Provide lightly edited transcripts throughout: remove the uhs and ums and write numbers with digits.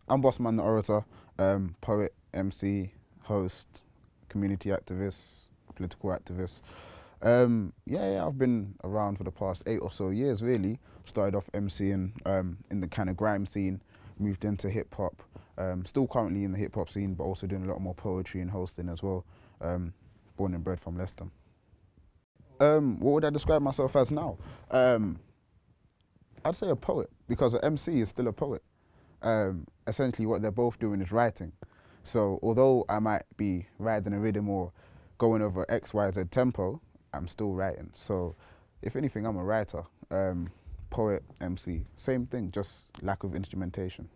I'm Bossman, the orator, poet, MC, host, community activist, political activist. Yeah, I've been around for the past 8 or so years, really. Started off MCing in the kind of grime scene, moved into hip hop. Still currently in the hip hop scene, but also doing a lot more poetry and hosting as well. Born and bred from Leicester. What would I describe myself as now? I'd say a poet, because an MC is still a poet. Essentially what they're both doing is writing. So although I might be riding a rhythm or going over X, Y, Z tempo, I'm still writing. So if anything, I'm a writer, poet, MC, same thing, just lack of instrumentation.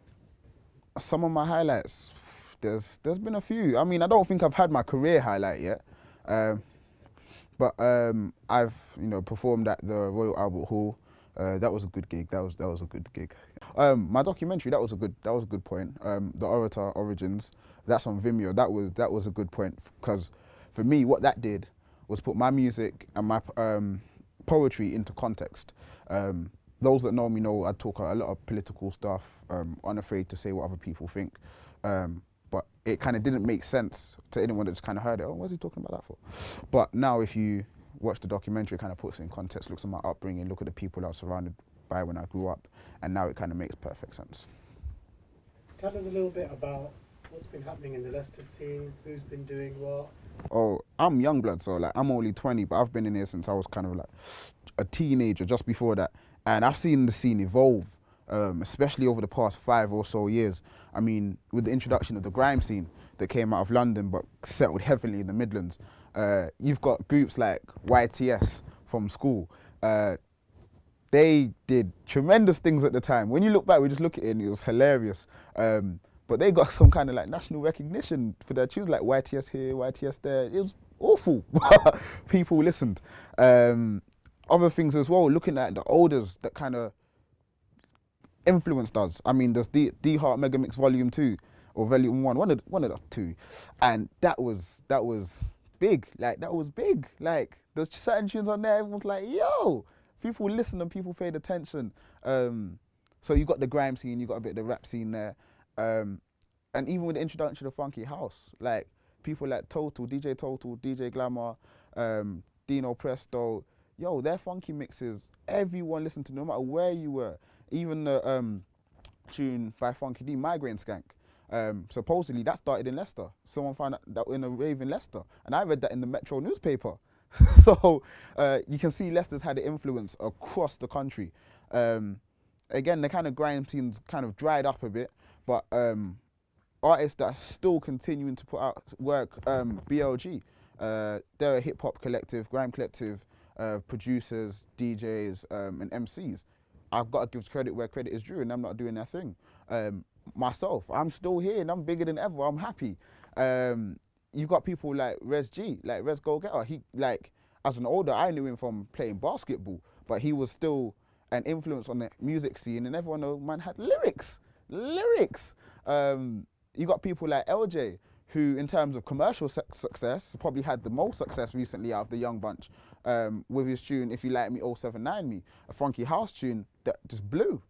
Some of my highlights, there's been a few. I mean, I don't think I've had my career highlight yet, but I've performed at the Royal Albert Hall. That was a good gig. That was a good gig. My documentary, that was a good point. The Orator Origins, that's on Vimeo. That was a good point, because for me, what that did was put my music and my poetry into context. Those that know me know I talk a lot of political stuff, unafraid to say what other people think. But it kind of didn't make sense to anyone that just kind of heard it. Oh, what's he talking about that for? But now if you watch the documentary, it kind of puts it in context, looks at my upbringing, look at the people I was surrounded by when I grew up, and now it kind of makes perfect sense. Tell us a little bit about what's been happening in the Leicester scene, who's been doing what. Oh, I'm young blood, so like I'm only 20, but I've been in here since I was kind of like a teenager, just before that, and I've seen the scene evolve, especially over the past 5 or so years. I mean, with the introduction of the grime scene that came out of London but settled heavily in the Midlands, you've got groups like YTS from school. They did tremendous things at the time. When you look back, we just look at it and it was hilarious. But they got some kind of like national recognition for their tunes, like YTS here, YTS there. It was awful. People listened. Other things as well, looking at the olders that kind of influenced us. I mean, there's D Heart Mega Mix Volume 2 or Volume 1, one of the two. And that was big. Like, that was big. Like, there's certain tunes on there, everyone's like, yo, people listened and people paid attention. So you got the grime scene, you got a bit of the rap scene there. And even with the introduction to the funky house, like people like Total, DJ Glamour, Dino Presto, yo, their funky mixes, everyone listened to, no matter where you were. Even the tune by Funky D, Migraine Skank, supposedly that started in Leicester. Someone found out that in a rave in Leicester, and I read that in the Metro newspaper. So you can see Leicester's had an influence across the country. Again, the kind of grime scene's kind of dried up a bit, but artists that are still continuing to put out work, BLG, they're a hip hop collective, grime collective, producers, DJs, and MCs. I've got to give credit where credit is due, and I'm not doing that thing. Myself, I'm still here, and I'm bigger than ever. I'm happy. You've got people like Res G, like Res Go Getter. He, like, as an older, I knew him from playing basketball, but he was still an influence on the music scene, and everyone knows man had lyrics. You got people like LJ, who in terms of commercial success, probably had the most success recently out of the young bunch, with his tune, If You Like Me, 079 Me, a funky house tune that just blew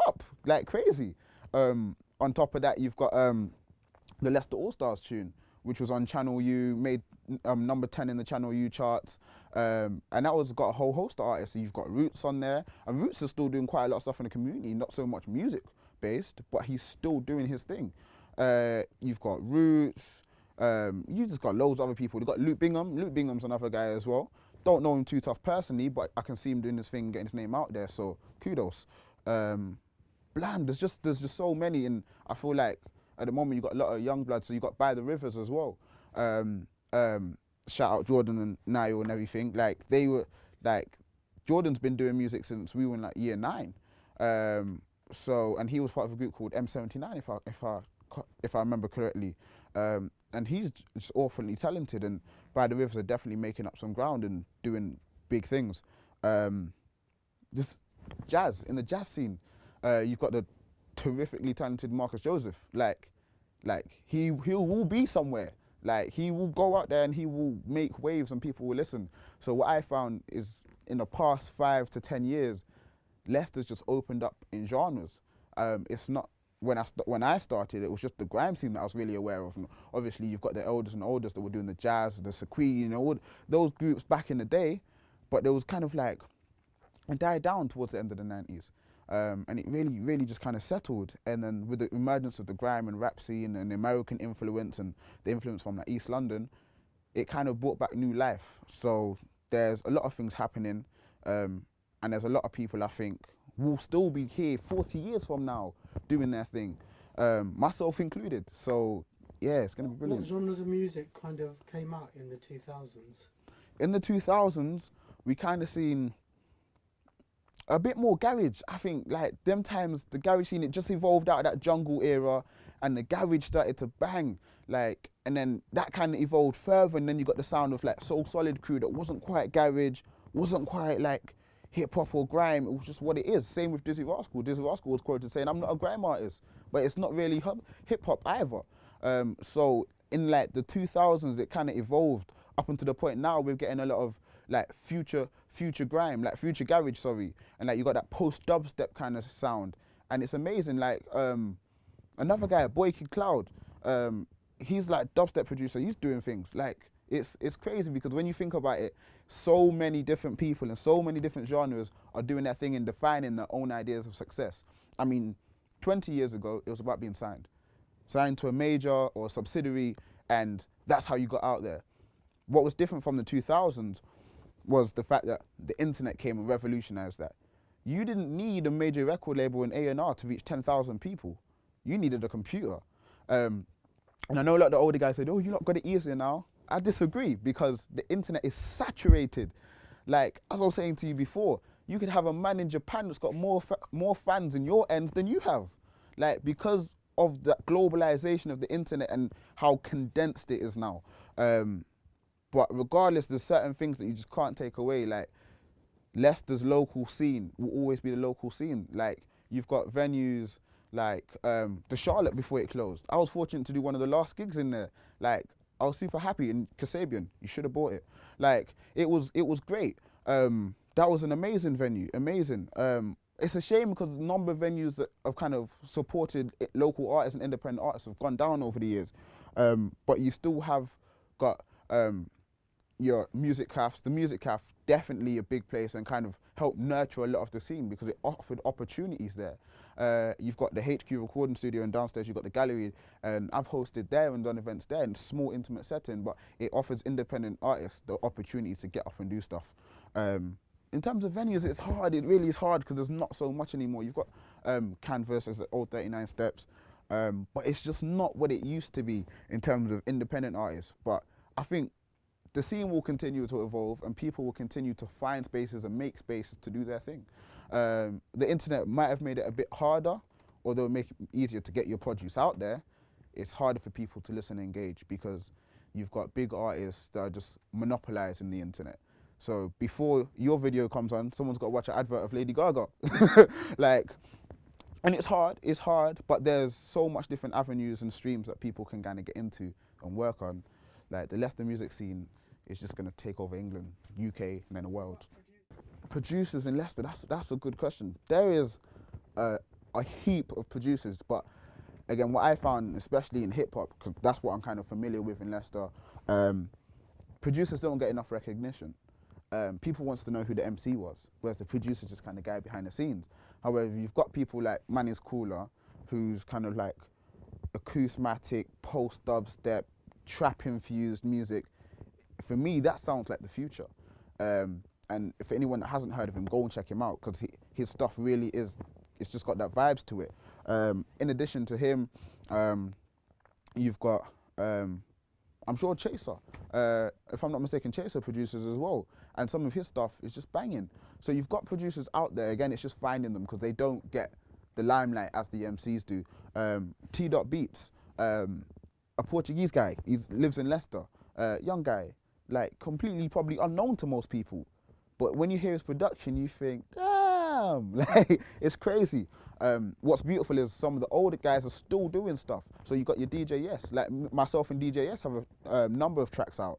up like crazy. On top of that, you've got the Leicester All-Stars tune, which was on Channel U, made number 10 in the Channel U charts, and that was got a whole host of artists. So you've got Roots on there, and Roots is still doing quite a lot of stuff in the community, not so much music based, but he's still doing his thing. You've got Roots, you just got loads of other people. You've got Luke Bingham. Luke Bingham's another guy as well. Don't know him too tough personally, but I can see him doing his thing, getting his name out there, so kudos. Bland, there's just so many, and I feel like at the moment you've got a lot of young blood, so you've got By the Rivers as well. Shout out Jordan and Niall and everything. Like, they were, like, Jordan's been doing music since we were in like year 9. So, and he was part of a group called M79, if I remember correctly. And he's just awfully talented, and By the Rivers are definitely making up some ground and doing big things. Just jazz, in the jazz scene, you've got the terrifically talented Marcus Joseph. Like he will be somewhere. Like, he will go out there and he will make waves and people will listen. So what I found is, in the past 5 to 10 years, Leicester's just opened up in genres. It's not when I started, it was just the grime scene that I was really aware of. And obviously, you've got the elders and oldest that were doing the jazz, the Saquii, you know, all those groups back in the day. But there was kind of like, it died down towards the end of the 90s. And it really, really just kind of settled. And then with the emergence of the grime and rap scene and the American influence and the influence from like East London, it kind of brought back new life. So there's a lot of things happening, and there's a lot of people I think will still be here 40 years from now doing their thing, myself included. So yeah, it's going to be brilliant. What genres of music kind of came out in the 2000s? In the 2000s, we kind of seen a bit more garage. I think like them times, the garage scene, it just evolved out of that jungle era, and the garage started to bang. Like, and then that kind of evolved further, and then you got the sound of like Soul Solid crew that wasn't quite garage, wasn't quite like hip hop or grime. It was just what it is. Same with Dizzy Rascal. Dizzy Rascal was quoted saying, "I'm not a grime artist," but it's not really hip hop either. So in like the 2000s, it kind of evolved up until the point now we're getting a lot of like future grime, like future garage, sorry, and like you got that post dubstep kind of sound, and it's amazing. Like another guy, Boy Kid Cloud, he's like dubstep producer. He's doing things like it's crazy because when you think about it, so many different people and so many different genres are doing their thing and defining their own ideas of success. I mean, 20 years ago, it was about being signed to a major or a subsidiary, and that's how you got out there. What was different from the 2000s was the fact that the internet came and revolutionized that. You didn't need a major record label in A&R to reach 10,000 people. You needed a computer. And I know a lot of the older guys said, "Oh, you lot got it easier now." I disagree, because the internet is saturated. Like, as I was saying to you before, you could have a man in Japan that's got more fans in your ends than you have. Like, because of the globalization of the internet and how condensed it is now. But regardless, there's certain things that you just can't take away. Like, Leicester's local scene will always be the local scene. Like, you've got venues like the Charlotte before it closed. I was fortunate to do one of the last gigs in there. Like, I was super happy. In Kasabian, you should have bought it. Like, it was great. That was an amazing venue, amazing. It's a shame because the number of venues that have kind of supported local artists and independent artists have gone down over the years. But you still have got your music cafes. The music cafe, definitely a big place and kind of helped nurture a lot of the scene because it offered opportunities there. You've got the HQ recording studio, and downstairs you've got the gallery, and I've hosted there and done events there in a small intimate setting, but it offers independent artists the opportunity to get up and do stuff. In terms of venues, it's hard. It really is hard because there's not so much anymore. You've got Canvas as the old 39 Steps, but it's just not what it used to be in terms of independent artists. But I think the scene will continue to evolve, and people will continue to find spaces and make spaces to do their thing. The internet might have made it a bit harder, or they'll make it easier to get your produce out there. It's harder for people to listen and engage because you've got big artists that are just monopolizing the internet. So before your video comes on, someone's got to watch an advert of Lady Gaga. Like, and it's hard, but there's so much different avenues and streams that people can kind of get into and work on. Like, the Leicester music scene is just going to take over England, UK, and then the world. Producers in Leicester, that's a good question. There is a heap of producers, but again, what I found, especially in hip hop, because that's what I'm kind of familiar with in Leicester, producers don't get enough recognition. People wants to know who the MC was, whereas the producer's just kind of guy behind the scenes. However, you've got people like Man Is Cooler, who's kind of like acousmatic, post-dubstep, trap-infused music. For me, that sounds like the future. And if anyone that hasn't heard of him, go and check him out, because his stuff really is, it's just got that vibes to it. In addition to him, you've got, I'm sure Chaser, if I'm not mistaken, Chaser produces as well. And some of his stuff is just banging. So you've got producers out there, again, it's just finding them because they don't get the limelight as the MCs do. T. Beats, a Portuguese guy, he lives in Leicester, young guy, like completely probably unknown to most people. But when you hear his production, you think, damn, like, it's crazy. What's beautiful is some of the older guys are still doing stuff. So you got your DJS, like myself and DJS have a number of tracks out.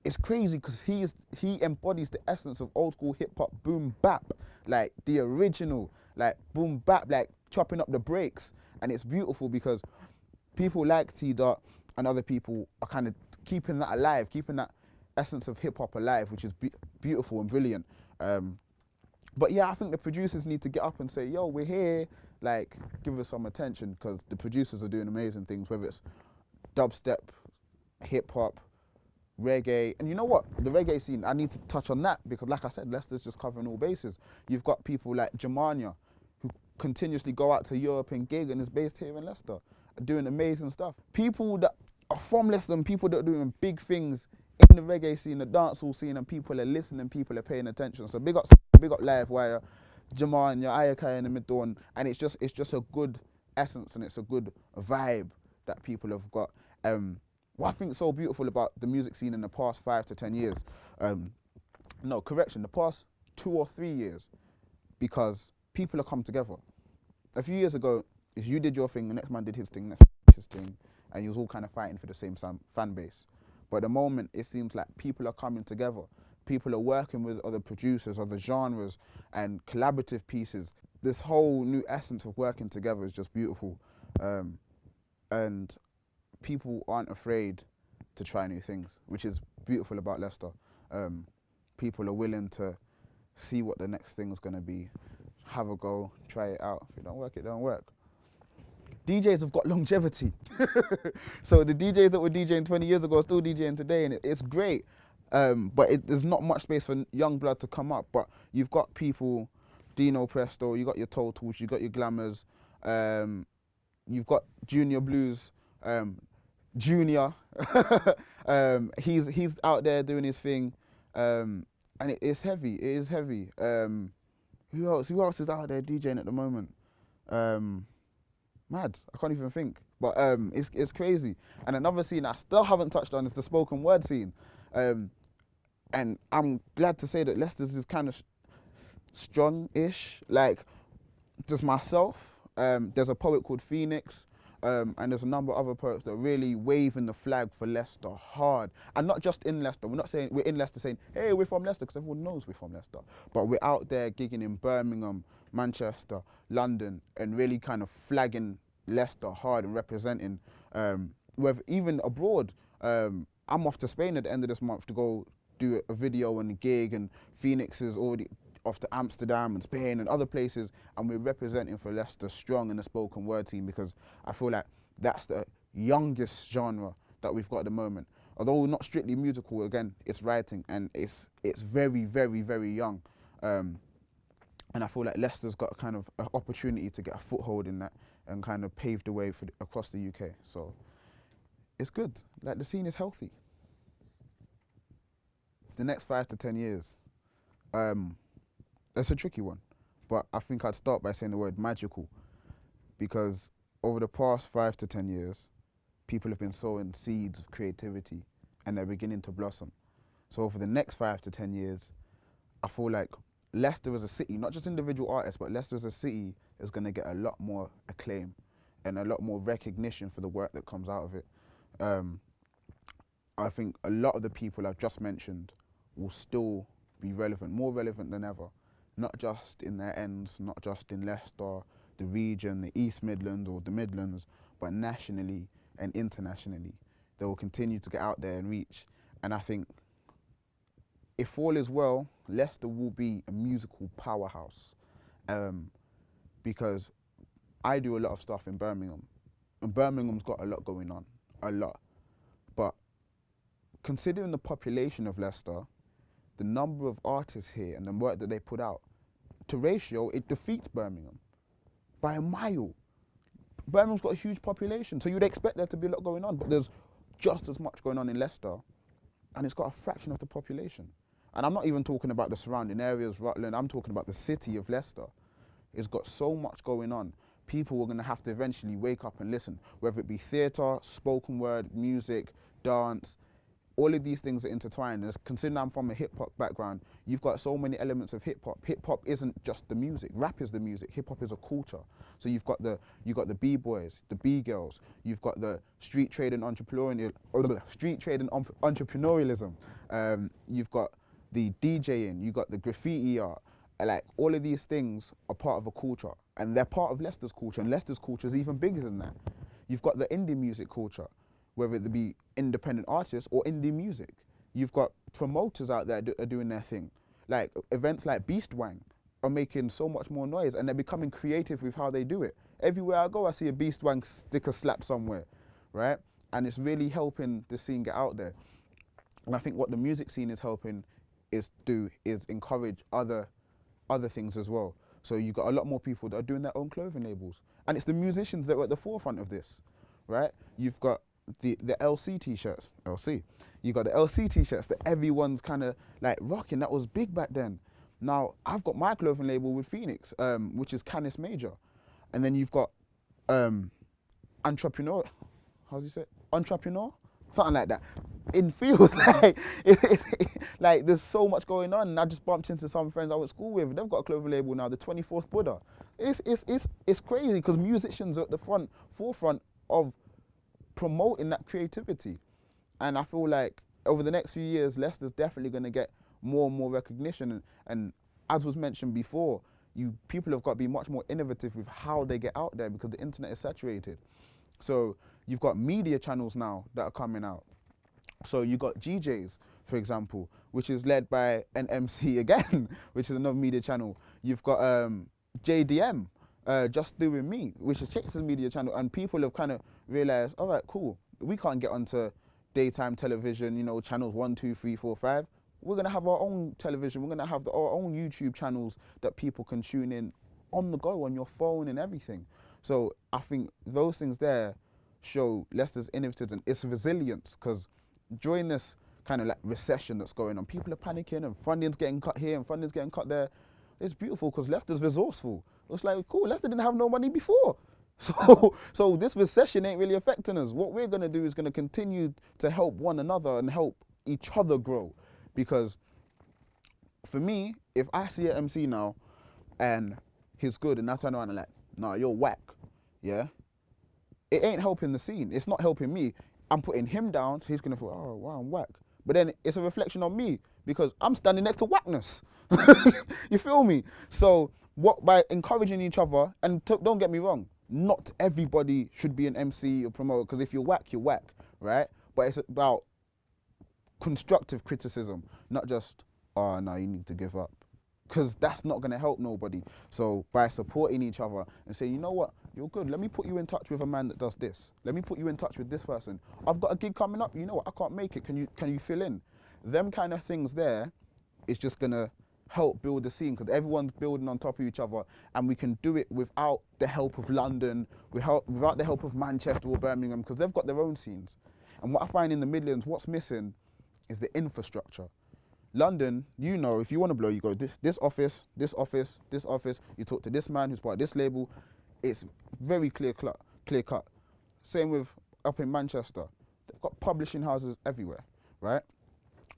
It's crazy because he embodies the essence of old school hip hop boom bap, like the original, like boom bap, like chopping up the breaks, and it's beautiful because people like T Dot and other people are kind of keeping that alive, keeping that essence of hip hop alive, which is beautiful and brilliant. But yeah, I think the producers need to get up and say, yo, we're here, like, give us some attention, because the producers are doing amazing things, whether it's dubstep, hip hop, reggae. And you know what? The reggae scene, I need to touch on that, because like I said, Leicester's just covering all bases. You've got people like Jamania, who continuously go out to Europe and gig and is based here in Leicester, doing amazing stuff. People that are from Leicester and people that are doing big things in the reggae scene, the dancehall scene, and people are listening, people are paying attention. So big up Livewire, Jamania, Ayakai in the middle, and it's just a good essence and it's a good vibe that people have got. What I think is so beautiful about the music scene in the past 5 to 10 years, the past 2 or 3 years, because people have come together. A few years ago, if you did your thing, the next man did his thing, the next man did his thing, and you was all kind of fighting for the same fan base. But at the moment, it seems like people are coming together. People are working with other producers, other genres, and collaborative pieces. This whole new essence of working together is just beautiful. And people aren't afraid to try new things, which is beautiful about Leicester. People are willing to see what the next thing's gonna be, have a go, try it out. If it don't work, it don't work. DJs have got longevity. So the DJs that were DJing 20 years ago are still DJing today, and it's great. But there's not much space for young blood to come up. But you've got people, Dino Presto, you got your Totals, you got your Glamours, you've got Junior Blues, Junior. He's out there doing his thing, and it's heavy. It is heavy. Who else is out there DJing at the moment? Mad. I can't even think. But it's crazy. And another scene I still haven't touched on is the spoken word scene. And I'm glad to say that Leicester's is kind of strong-ish. Like, there's myself, there's a poet called Phoenix, and there's a number of other poets that are really waving the flag for Leicester hard. And not just in Leicester. We're not saying we're in Leicester saying, hey, we're from Leicester, because everyone knows we're from Leicester. But we're out there gigging in Birmingham, Manchester, London, and really kind of flagging Leicester hard and representing, even abroad. I'm off to Spain at the end of this month to go do a video and a gig, and Phoenix is already off to Amsterdam and Spain and other places, and we're representing for Leicester strong in the spoken word scene, because I feel like that's the youngest genre that we've got at the moment. Although not strictly musical, again, it's writing, and it's very, very, very young. And I feel like Leicester's got kind of an opportunity to get a foothold in that and kind of pave the way for across the UK. So it's good. Like, the scene is healthy. The next 5 to 10 years, it's a tricky one, but I think I'd start by saying the word magical, because over the past 5 to 10 years, people have been sowing seeds of creativity and they're beginning to blossom. So over the next 5 to 10 years, I feel like Leicester as a city, not just individual artists, but Leicester as a city is going to get a lot more acclaim and a lot more recognition for the work that comes out of it. I think a lot of the people I've just mentioned will still be relevant, more relevant than ever, not just in their ends, not just in Leicester, the region, the East Midlands or the Midlands, but nationally and internationally. They will continue to get out there and reach. And I think if all is well, Leicester will be a musical powerhouse, because I do a lot of stuff in Birmingham, and Birmingham's got a lot going on, a lot. But considering the population of Leicester, the number of artists here and the work that they put out, to ratio, it defeats Birmingham by a mile. Birmingham's got a huge population, so you'd expect there to be a lot going on, but there's just as much going on in Leicester, and it's got a fraction of the population. And I'm not even talking about the surrounding areas, Rutland, I'm talking about the city of Leicester. It's got so much going on. People are going to have to eventually wake up and listen, whether it be theatre, spoken word, music, dance. All of these things are intertwined. And considering I'm from a hip-hop background, you've got so many elements of hip-hop. Hip-hop isn't just the music. Rap is the music. Hip-hop is a culture. So you've got the B-boys, the B-girls. You've got the street trade and entrepreneurialism. You've got the DJing. You've got the graffiti art. like all of these things are part of a culture, and they're part of Leicester's culture, and Leicester's culture is even bigger than that. You've got the indie music culture, whether it be independent artists or indie music. You've got promoters out there that are doing their thing. Like events like Beast Wang are making so much more noise, and they're becoming creative with how they do it. Everywhere I go, I see a Beast Wang sticker slap somewhere, right? And it's really helping the scene get out there. And I think what the music scene is helping is encourage other things as well. So you've got a lot more people that are doing their own clothing labels. And it's the musicians that are at the forefront of this, right? You've got the LC t-shirts, LC. You've got the LC t-shirts that everyone's kind of like rocking. That was big back then. Now, I've got my clothing label with Phoenix, which is Canis Major. And then you've got Entrepreneur, how do you say it? Entrepreneur? Something like that. It feels like like there's so much going on. And I just bumped into some friends I went to school with. They've got a clothing label now, the 24th Buddha. It's crazy because musicians are at the forefront of promoting that creativity. And I feel like over the next few years, Leicester's definitely going to get more and more recognition. And as was mentioned before, people have got to be much more innovative with how they get out there because the internet is saturated. So you've got media channels now that are coming out. So you've got GJs, for example, which is led by an MC again, which is another media channel. You've got JDM, Just Doing Me, which is Chase's media channel. And people have kind of realized, all right, cool, we can't get onto daytime television, you know, channels 1, 2, 3, 4, 5. We're going to have our own television. We're going to have our own YouTube channels that people can tune in on the go, on your phone and everything. So I think those things there show Leicester's innovative and its resilience, because during this kind of like recession that's going on, people are panicking and funding's getting cut here and funding's getting cut there. It's beautiful because Leicester's resourceful. It's like, cool, Leicester didn't have no money before. So this recession ain't really affecting us. What we're going to do is going to continue to help one another and help each other grow. Because for me, if I see an MC now and he's good and I turn around and like, nah, you're whack, yeah? It ain't helping the scene. It's not helping me. I'm putting him down, so he's going to feel, oh, wow, I'm whack. But then it's a reflection on me because I'm standing next to whackness. You feel me? So by encouraging each other, and don't get me wrong, not everybody should be an MC or promoter, because if you're whack, right? But it's about constructive criticism, not just, oh, no, you need to give up. Because that's not going to help nobody. So by supporting each other and saying, you know what, you're good, let me put you in touch with a man that does this. Let me put you in touch with this person. I've got a gig coming up, you know what, I can't make it, can you fill in? Them kind of things there is just going to help build the scene, because everyone's building on top of each other, and we can do it without the help of London, without the help of Manchester or Birmingham, because they've got their own scenes. And what I find in the Midlands, what's missing is the infrastructure. London, you know, if you want to blow, you go this office, you talk to this man who's part of this label. It's very clear cut. Same with up in Manchester. They've got publishing houses everywhere, right?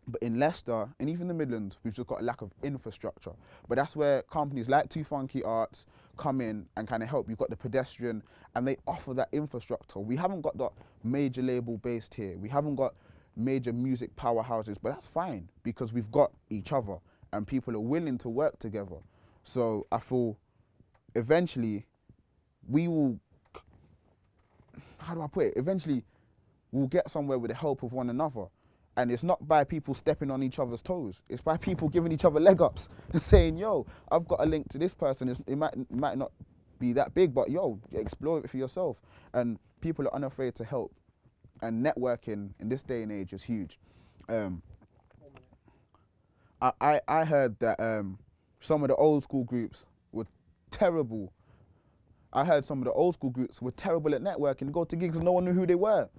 But in Leicester, and even the Midlands, we've just got a lack of infrastructure. But that's where companies like Too Funky Arts come in and kind of help. You've got the Pedestrian, and they offer that infrastructure. We haven't got that major label based here. We haven't got major music powerhouses, but that's fine because we've got each other and people are willing to work together. So I feel eventually we will, how do I put it? Eventually we'll get somewhere with the help of one another. And it's not by people stepping on each other's toes. It's by people giving each other leg ups and saying, yo, I've got a link to this person. It might not be that big, but yo, explore it for yourself. And people are unafraid to help. And networking in this day and age is huge. I heard that some of the old school groups were terrible. I heard some of the old school groups were terrible at networking, go to gigs and no one knew who they were.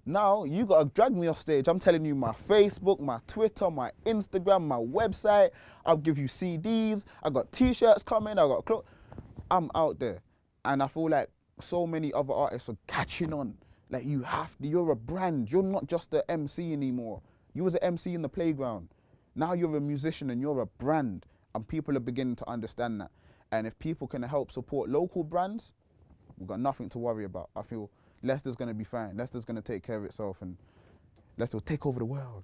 Now, you gotta drag me off stage. I'm telling you my Facebook, my Twitter, my Instagram, my website. I'll give you CDs. I got t-shirts coming, I got clothes. I'm out there. And I feel like so many other artists are catching on. Like you're a brand. You're not just the MC anymore. You was an MC in the playground. Now you're a musician and you're a brand. And people are beginning to understand that. And if people can help support local brands, we've got nothing to worry about. I feel Leicester's going to be fine. Leicester's going to take care of itself and Leicester will take over the world.